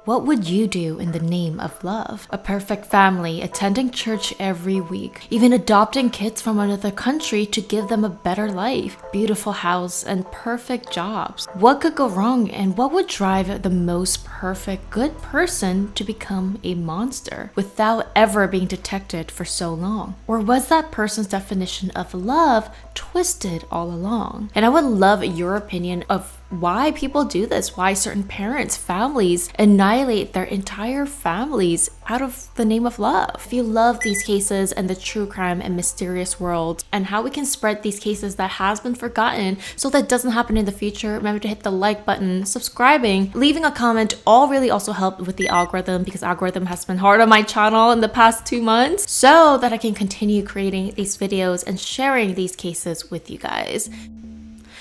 What would you do in the name of love? A perfect family, attending church every week, even adopting kids from another country to give them a better life, beautiful house, and perfect jobs. What could go wrong, and what would drive the most perfect good person to become a monster without ever being detected for so long? Or was that person's definition of love twisted all along? And I would love your opinion of why people do this, why certain parents, families annihilate their entire families out of the name of love. If you love these cases and the true crime and mysterious world and how we can spread these cases that has been forgotten so that doesn't happen in the future, remember to hit the like button, subscribing, leaving a comment, all really also help with the algorithm, because algorithm has been hard on my channel in the past 2 months, so that I can continue creating these videos and sharing these cases with you guys.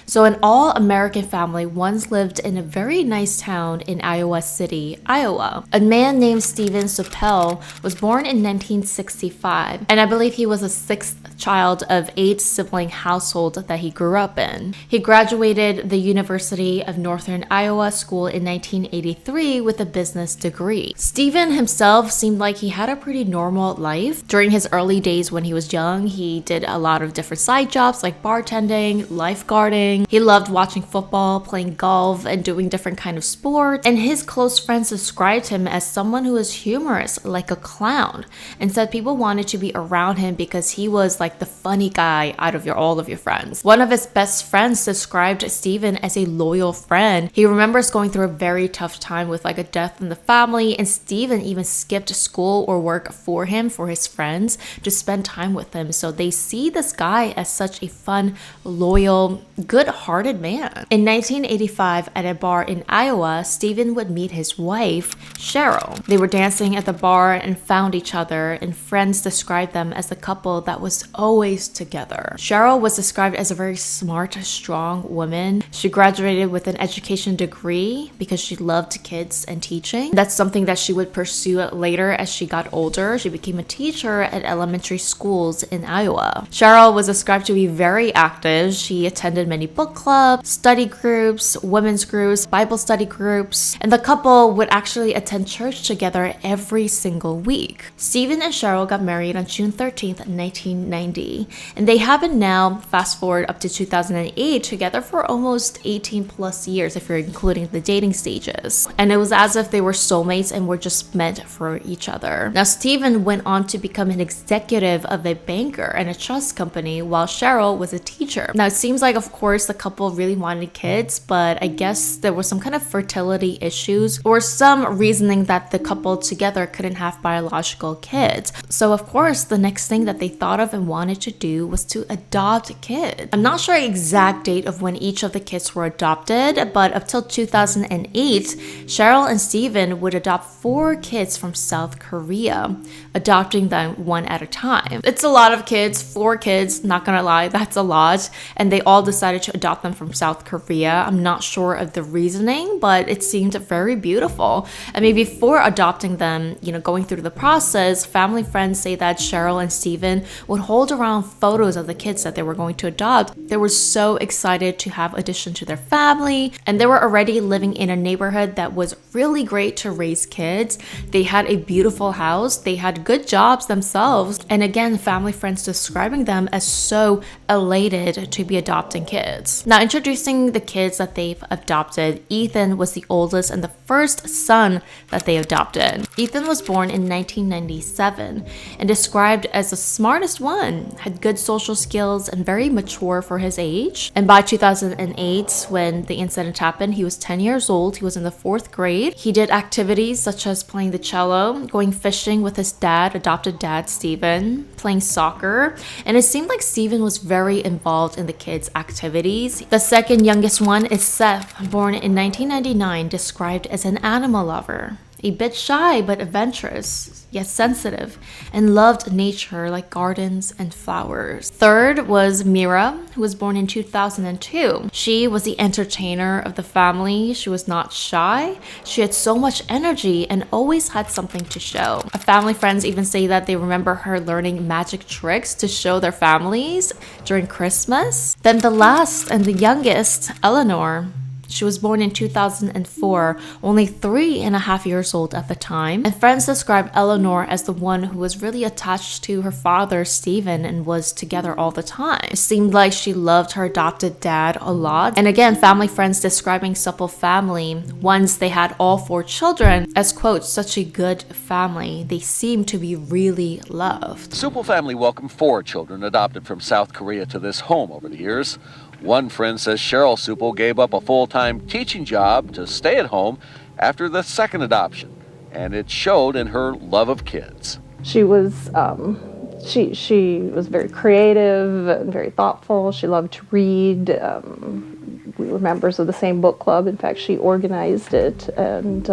So an all-American family once lived in a very nice town in Iowa City, Iowa. A man named Steven Sueppel was born in 1965, and I believe he was the 6th child of 8 sibling household that he grew up in. He graduated the University of Northern Iowa School in 1983 with a business degree. Steven himself seemed like he had a pretty normal life. During his early days when he was young, he did a lot of different side jobs like bartending, lifeguarding. He loved watching football, playing golf, and doing different kind of sports. And his close friends described him as someone who was humorous, like a clown, and said people wanted to be around him because he was like the funny guy out of all of your friends. One of his best friends described Steven as a loyal friend. He remembers going through a very tough time with like a death in the family, and Steven even skipped school or work for him, for his friends, to spend time with him. So they see this guy as such a fun, loyal, good-hearted man. In 1985, at a bar in Iowa, Steven would meet his wife, Sheryl. They were dancing at the bar and found each other, and friends described them as the couple that was always together. Sheryl was described as a very smart, strong woman. She graduated with an education degree because she loved kids and teaching. That's something that she would pursue later as she got older. She became a teacher at elementary schools in Iowa. Sheryl was described to be very active. She attended many book clubs, study groups, women's groups, Bible study groups, and the couple would actually attend church together every single week. Steven and Sheryl got married on June 13th, 1990, and they have been now, fast forward up to 2008, together for almost 18 plus years if you're including the dating stages. And it was as if they were soulmates and were just meant for each other. Now, Steven went on to become an executive of a banker and a trust company, while Sheryl was a teacher. Now, it seems like, of course, the couple really wanted kids, but I guess there was some kind of fertility issues or some reasoning that the couple together couldn't have biological kids. So of course, the next thing that they thought of and wanted to do was to adopt a kid. I'm not sure the exact date of when each of the kids were adopted, but up till 2008, Sheryl and Steven would adopt 4 kids from South Korea, adopting them one at a time. It's a lot of kids, 4 kids, not gonna lie, that's a lot, and they all decided to adopt them from South Korea. I'm not sure of the reasoning, but it seemed very beautiful. And maybe before adopting them, going through the process, family friends say that Sheryl and Steven would hold around photos of the kids that they were going to adopt. They were so excited to have addition to their family, and they were already living in a neighborhood that was really great to raise kids. They had a beautiful house, they had good jobs themselves, and again, family friends describing them as so elated to be adopting kids. Now, introducing the kids that they've adopted, Ethan was the oldest and the first son that they adopted. Ethan was born in 1997 and described as the smartest one, had good social skills and very mature for his age. And by 2008, when the incident happened, he was 10 years old. He was in the 4th grade. He did activities such as playing the cello, going fishing with his dad, adopted dad, Steven, playing soccer. And it seemed like Steven was very involved in the kids' activities. The second youngest one is Seth, born in 1999, described as an animal lover. A bit shy but adventurous, yet sensitive, and loved nature like gardens and flowers. Third was Mira, who was born in 2002. She was the entertainer of the family. She was not shy. She had so much energy and always had something to show. Family friends even say that they remember her learning magic tricks to show their families during Christmas. Then the last and the youngest, Eleanor. She was born in 2004, only 3.5 years old at the time, and friends described Eleanor as the one who was really attached to her father, Steven, and was together all the time. It seemed like she loved her adopted dad a lot. And again, family friends describing Sueppel family, once they had all 4 children, as quote, such a good family. They seemed to be really loved. The Sueppel family welcomed 4 children adopted from South Korea to this home over the years. One friend says Sheryl Sueppel gave up a full-time teaching job to stay at home after the second adoption, and it showed in her love of kids. She was she was very creative and very thoughtful. She loved to read. We were members of the same book club. In fact, she organized it, and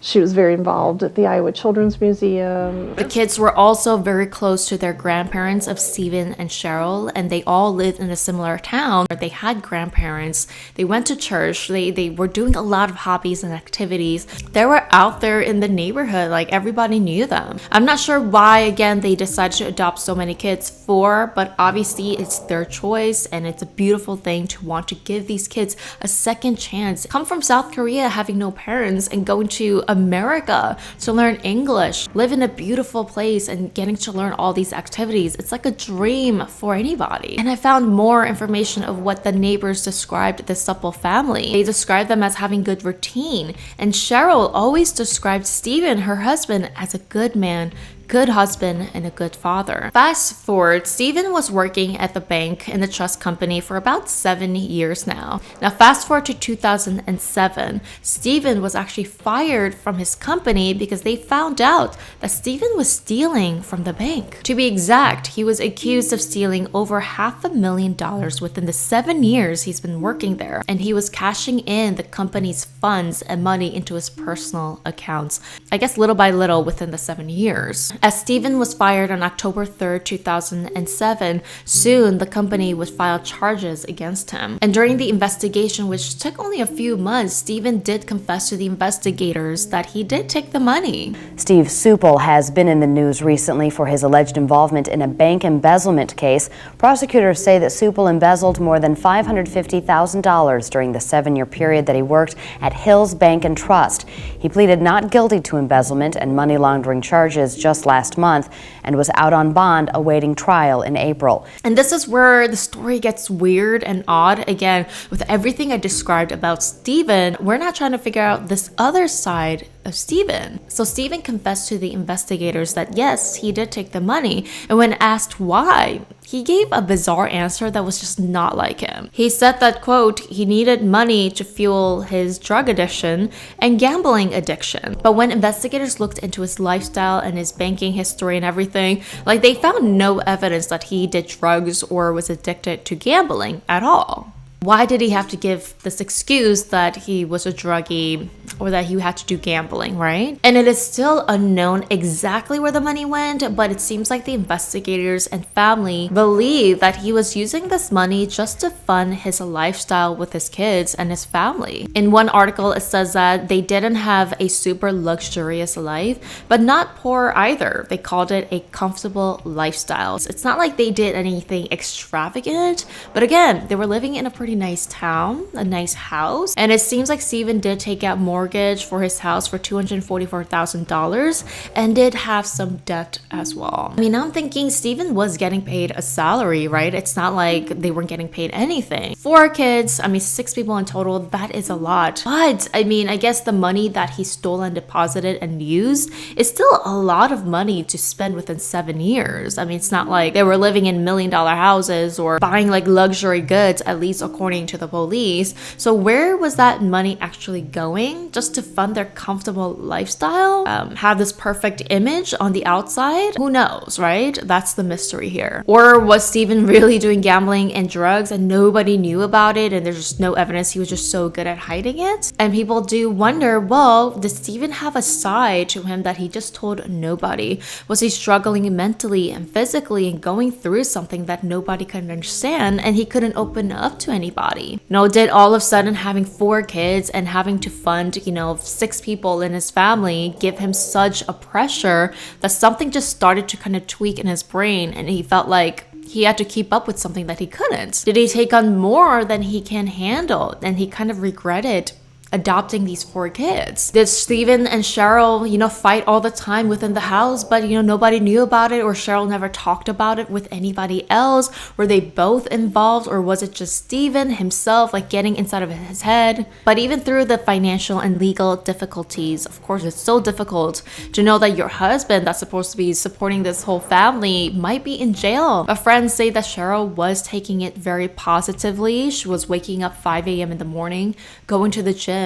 she was very involved at the Iowa Children's Museum. The kids were also very close to their grandparents of Steven and Sheryl, and they all lived in a similar town. They had grandparents. They went to church. They were doing a lot of hobbies and activities. They were out there in the neighborhood, like everybody knew them. I'm not sure why, again, they decided to adopt so many kids, 4, but obviously it's their choice, and it's a beautiful thing to want to give these kids a second chance. Come from South Korea having no parents and going to America to learn English, live in a beautiful place, and getting to learn all these activities. It's like a dream for anybody. And I found more information of what the neighbors described the Sueppel family. They described them as having good routine, and Sheryl always described Steven, her husband, as a good man, good husband, and a good father. Fast forward, Steven was working at the bank in the trust company for about 7 years now. Now fast forward to 2007, Steven was actually fired from his company because they found out that Steven was stealing from the bank. To be exact, he was accused of stealing over $500,000 within the 7 years he's been working there, and he was cashing in the company's funds and money into his personal accounts, I guess little by little within the 7 years. As Steven was fired on October 3rd, 2007, soon the company would file charges against him. And during the investigation, which took only a few months, Steven did confess to the investigators that he did take the money. Steve Sueppel has been in the news recently for his alleged involvement in a bank embezzlement case. Prosecutors say that Sueppel embezzled more than $550,000 during the 7-year period that he worked at Hills Bank and Trust. He pleaded not guilty to embezzlement and money laundering charges just last month and was out on bond awaiting trial in April. And this is where the story gets weird and odd. Again, with everything I described about Steven, we're not trying to figure out this other side of Steven. So Steven confessed to the investigators that yes, he did take the money, and when asked why, he gave a bizarre answer that was just not like him. He said that, quote, he needed money to fuel his drug addiction and gambling addiction. But when investigators looked into his lifestyle and his banking history and everything, like they found no evidence that he did drugs or was addicted to gambling at all. Why did he have to give this excuse that he was a druggie or that he had to do gambling, right? And it is still unknown exactly where the money went, but it seems like the investigators and family believe that he was using this money just to fund his lifestyle with his kids and his family. In one article, it says that they didn't have a super luxurious life, but not poor either. They called it a comfortable lifestyle. It's not like they did anything extravagant, but again, they were living in a pretty nice town, a nice house, and it seems like Steven did take out mortgage for his house for $244,000 and did have some debt as well. I mean, I'm thinking Steven was getting paid a salary, right? It's not like they weren't getting paid anything. 4 kids, I mean 6 people in total, that is a lot. But I mean, I guess the money that he stole and deposited and used is still a lot of money to spend within 7 years. I mean, it's not like they were living in $1 million houses or buying like luxury goods, at least according to the police. So where was that money actually going? Just to fund their comfortable lifestyle? Have this perfect image on the outside? Who knows, right? That's the mystery here. Or was Steven really doing gambling and drugs and nobody knew about it and there's just no evidence? He was just so good at hiding it? And people do wonder, well, did Steven have a side to him that he just told nobody? Was he struggling mentally and physically and going through something that nobody could understand and he couldn't open up to anybody? Did all of a sudden having 4 kids and having to fund, 6 people in his family give him such a pressure that something just started to kind of tweak in his brain and he felt like he had to keep up with something that he couldn't? Did he take on more than he can handle? And he kind of regretted adopting these 4 kids. Did Steven and Sheryl, fight all the time within the house, but, nobody knew about it, or Sheryl never talked about it with anybody else? Were they both involved, or was it just Steven himself, getting inside of his head? But even through the financial and legal difficulties, of course, it's so difficult to know that your husband that's supposed to be supporting this whole family might be in jail. But friends say that Sheryl was taking it very positively. She was waking up 5 a.m. in the morning, going to the gym,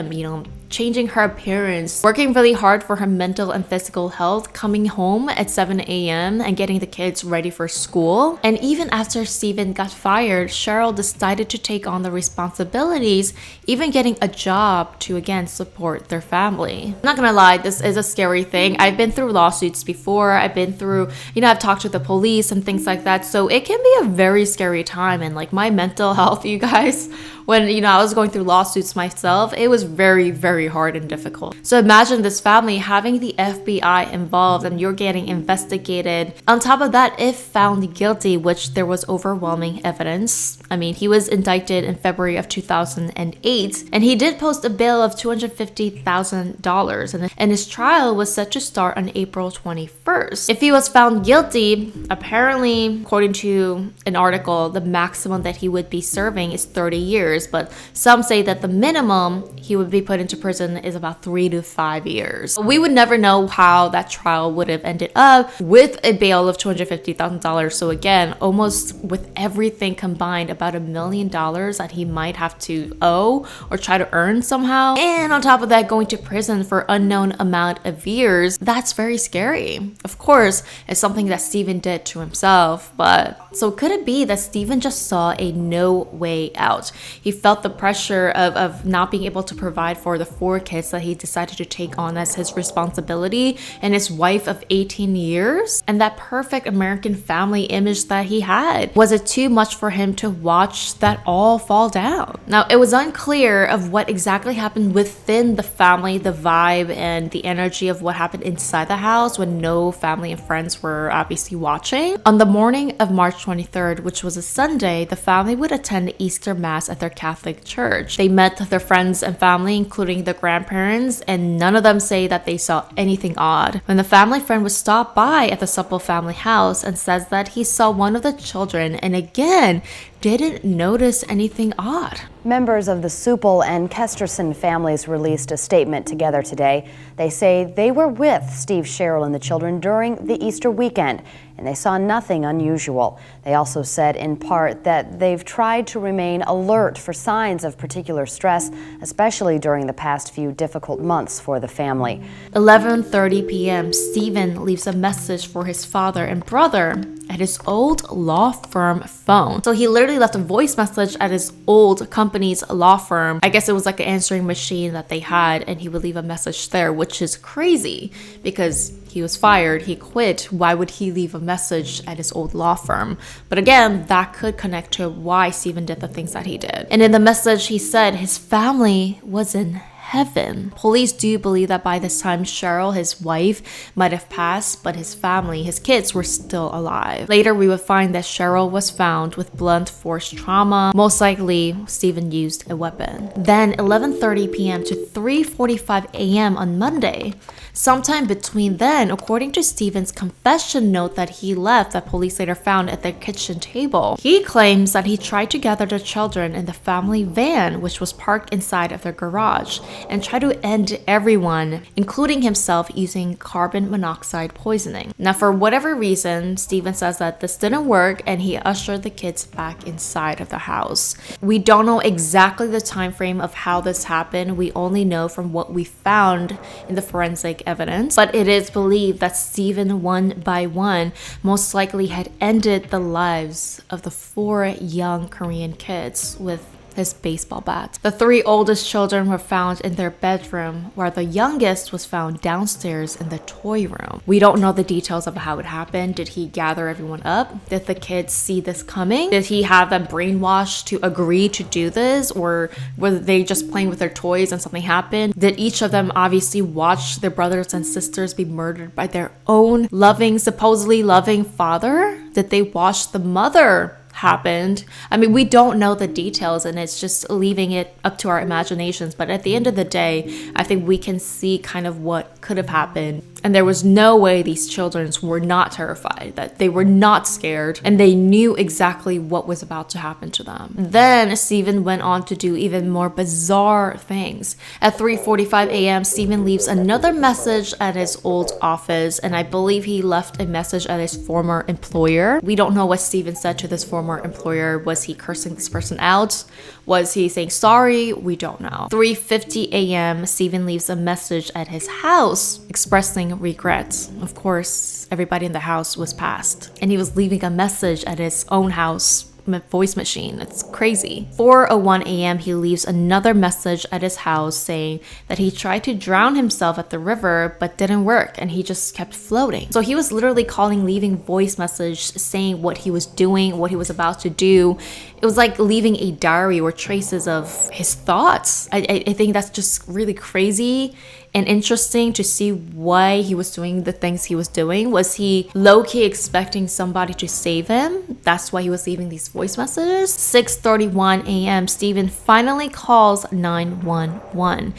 changing her appearance, working really hard for her mental and physical health, coming home at 7 a.m. and getting the kids ready for school. And even after Steven got fired, Sheryl decided to take on the responsibilities, even getting a job to again support their family. I'm not gonna lie, this is a scary thing. I've been through lawsuits before. I've been through, I've talked to the police and things like that. So it can be a very scary time. And my mental health, you guys, when, I was going through lawsuits myself, it was very, very hard and difficult. So imagine this family having the FBI involved and you're getting investigated. On top of that, if found guilty, which there was overwhelming evidence. He was indicted in February of 2008, and he did post a bail of $250,000, and his trial was set to start on April 21st. If he was found guilty, apparently, according to an article, the maximum that he would be serving is 30 years, but some say that the minimum he would be put into prison is about 3 to 5 years. We would never know how that trial would have ended up with a bail of $250,000. So again, almost with everything combined, about $1 million that he might have to owe or try to earn somehow. And on top of that, going to prison for unknown amount of years. That's very scary. Of course, it's something that Steven did to himself, but so could it be that Steven just saw a no way out? He felt the pressure of not being able to provide for the 4 kids that he decided to take on as his responsibility, and his wife of 18 years, and that perfect American family image that he had. Was it too much for him to watch that all fall down? Now, it was unclear of what exactly happened within the family, the vibe and the energy of what happened inside the house when no family and friends were obviously watching. On the morning of March 23rd, which was a Sunday, the family would attend Easter Mass at their Catholic church. They met their friends and family, including the grandparents, and none of them say that they saw anything odd. When the family friend would stop by at the Sueppel family house and says that he saw one of the children and again didn't notice anything odd. Members of the Sueppel and Kesterson families released a statement together today. They say they were with Steve, Sheryl, and the children during the Easter weekend, and they saw nothing unusual. They also said in part that they've tried to remain alert for signs of particular stress, especially during the past few difficult months for the family. 11:30 p.m., Steven leaves a message for his father and brother at his old law firm phone. So he literally left a voice message at his old company's law firm. I guess it was like an answering machine that they had, and he would leave a message there, which is crazy because he was fired, he quit. Why would he leave a message at his old law firm? But again, that could connect to why Steven did the things that he did. And in the message, he said his family was in heaven. Police do believe that by this time, Sheryl, his wife, might have passed, but his family, his kids, were still alive. Later, we would find that Sheryl was found with blunt force trauma. Most likely, Steven used a weapon. Then, 11:30 p.m. to 3:45 a.m. on Monday. Sometime between then, according to Steven's confession note that he left that police later found at their kitchen table, he claims that he tried to gather the children in the family van, which was parked inside of their garage, and try to end everyone, including himself, using carbon monoxide poisoning. Now, for whatever reason, Steven says that this didn't work and he ushered the kids back inside of the house. We don't know exactly the time frame of how this happened. We only know from what we found in the forensic evidence, but it is believed that Steven, one by one, most likely had ended the lives of the 4 young Korean kids with his baseball bat. The 3 oldest children were found in their bedroom, while the youngest was found downstairs in the toy room. We don't know the details of how it happened. Did he gather everyone up? Did the kids see this coming? Did he have them brainwashed to agree to do this? Or were they just playing with their toys and something happened? Did each of them obviously watch their brothers and sisters be murdered by their own loving, supposedly loving father? Did they watch the mother happened? I mean, we don't know the details, and it's just leaving it up to our imaginations. But at the end of the day, I think we can see kind of what could have happened. And there was no way these children were not terrified, that they were not scared, and they knew exactly what was about to happen to them. Then Steven went on to do even more bizarre things. At 3:45 a.m., Steven leaves another message at his old office, and I believe he left a message at his former employer. We don't know what Steven said to this former employer. Was he cursing this person out? Was he saying sorry? We don't know. 3:50 a.m., Steven leaves a message at his house expressing regrets. Of course, everybody in the house was passed, and he was leaving a message at his own house voice machine. It's crazy. 4:01 a.m. he leaves another message at his house saying that he tried to drown himself at the river but didn't work, and he just kept floating. So he was literally leaving voice message saying what he was doing, what he was about to do. It was like leaving a diary or traces of his thoughts. I think that's just really crazy and interesting to see why he was doing the things he was doing. Was he low-key expecting somebody to save him? That's why he was leaving these voice messages. 6:31 a.m. Steven finally calls 911.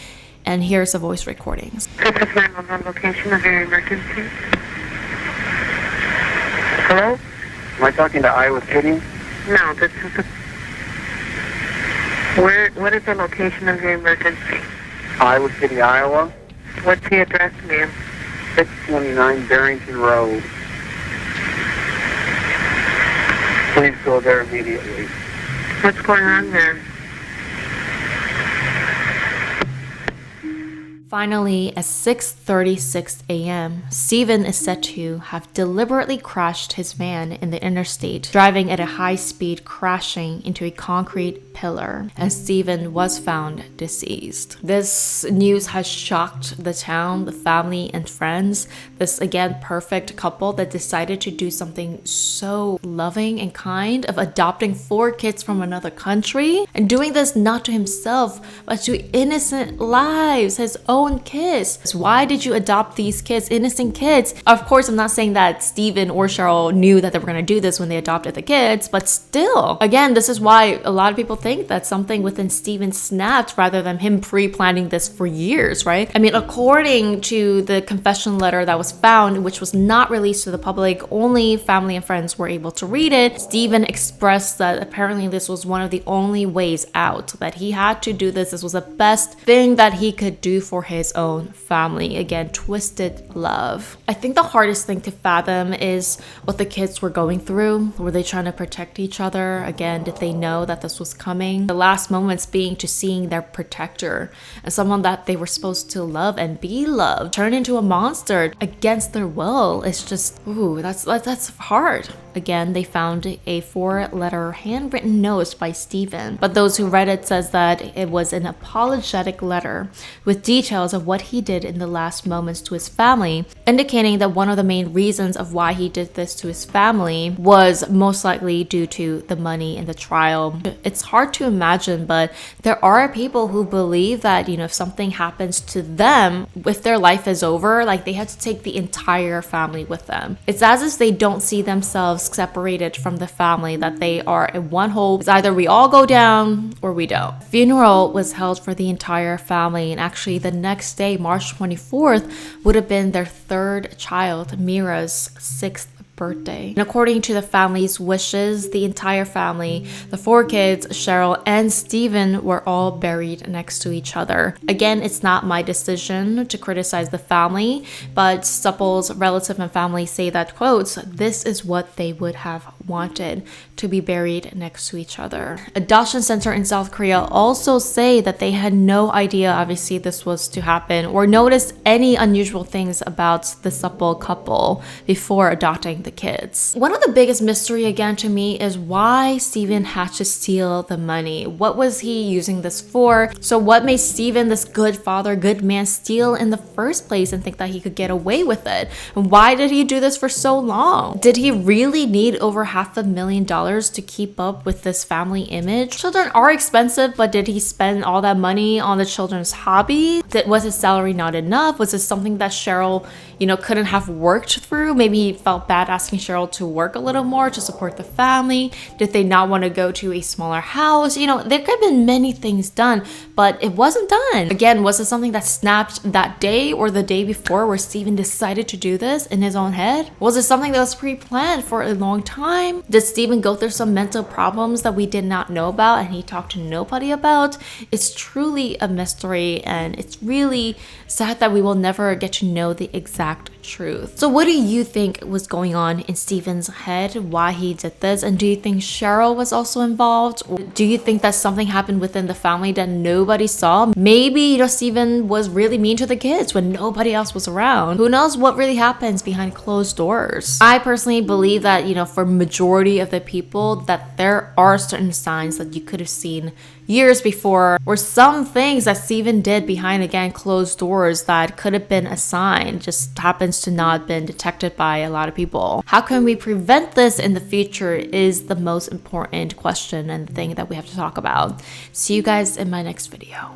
And here's the voice recordings. This is 911 location of your emergency. Hello? Am I talking to Iowa City? No, this is what is the location of your emergency? Iowa City, Iowa. What's the address, ma'am? 629 Barrington Road. Please go there immediately. What's going on there? Finally, at 6:36 a.m., Steven is said to have deliberately crashed his van in the interstate, driving at a high speed, crashing into a concrete pillar, and Steven was found deceased. This news has shocked the town, the family, and friends. This, again, perfect couple that decided to do something so loving and kind of adopting 4 kids from another country, and doing this not to himself, but to innocent lives, his own kids. Why did you adopt these kids, innocent kids? Of course, I'm not saying that Steven or Sheryl knew that they were going to do this when they adopted the kids, but still, again, this is why a lot of people think that something within Steven snapped rather than him pre-planning this for years, right? I mean, according to the confession letter that was found, which was not released to the public, only family and friends were able to read it. Steven expressed that apparently this was one of the only ways out, that he had to do this. This was the best thing that he could do for his own family. Again, twisted love. I think the hardest thing to fathom is what the kids were going through. Were they trying to protect each other? Again, did they know that this was coming? The last moments being to seeing their protector and someone that they were supposed to love and be loved turn into a monster against their will. It's just, ooh, that's hard. Again, they found a 4-letter handwritten note by Steven, but those who read it says that it was an apologetic letter with details of what he did in the last moments to his family, indicating that one of the main reasons of why he did this to his family was most likely due to the money in the trial. It's hard to imagine, but there are people who believe that, if something happens to them, if their life is over, like they had to take the entire family with them. It's as if they don't see themselves separated from the family, that they are in one whole. It's either we all go down or we don't. Funeral was held for the entire family, and actually the next day, March 24th, would have been their 3rd child, Mira's 6th birthday. And according to the family's wishes, the entire family, the 4 kids, Sheryl and Steven, were all buried next to each other. Again, it's not my decision to criticize the family, but Sueppel's relative and family say that, quotes, this is what they would have wanted, to be buried next to each other. Adoption Center in South Korea also say that they had no idea, obviously, this was to happen or noticed any unusual things about the Sueppel couple before adopting the kids. One of the biggest mystery again to me is why Steven had to steal the money. What was he using this for? So what made Steven, this good father, good man, steal in the first place and think that he could get away with it? And why did he do this for so long? Did he really need over $500,000 to keep up with this family image? Children are expensive, but did he spend all that money on the children's hobby? Was his salary not enough? Was it something that Sheryl, couldn't have worked through? Maybe he felt bad asking Sheryl to work a little more to support the family. Did they not want to go to a smaller house? There could have been many things done, but it wasn't done. Again, was it something that snapped that day or the day before where Steven decided to do this in his own head? Was it something that was pre-planned for a long time? Did Steven go through some mental problems that we did not know about and he talked to nobody about? It's truly a mystery, and it's really sad that we will never get to know the exact truth. So what do you think was going on in Steven's head, why he did this, and do you think Sheryl was also involved? Or do you think that something happened within the family that nobody saw? Maybe, Steven was really mean to the kids when nobody else was around. Who knows what really happens behind closed doors? I personally believe that, for majority of the people, that there are certain signs that you could have seen years before, or some things that Steven did behind, again, closed doors that could have been a sign, just happens to not have been detected by a lot of people. How can we prevent this in the future is the most important question and thing that we have to talk about. See you guys in my next video.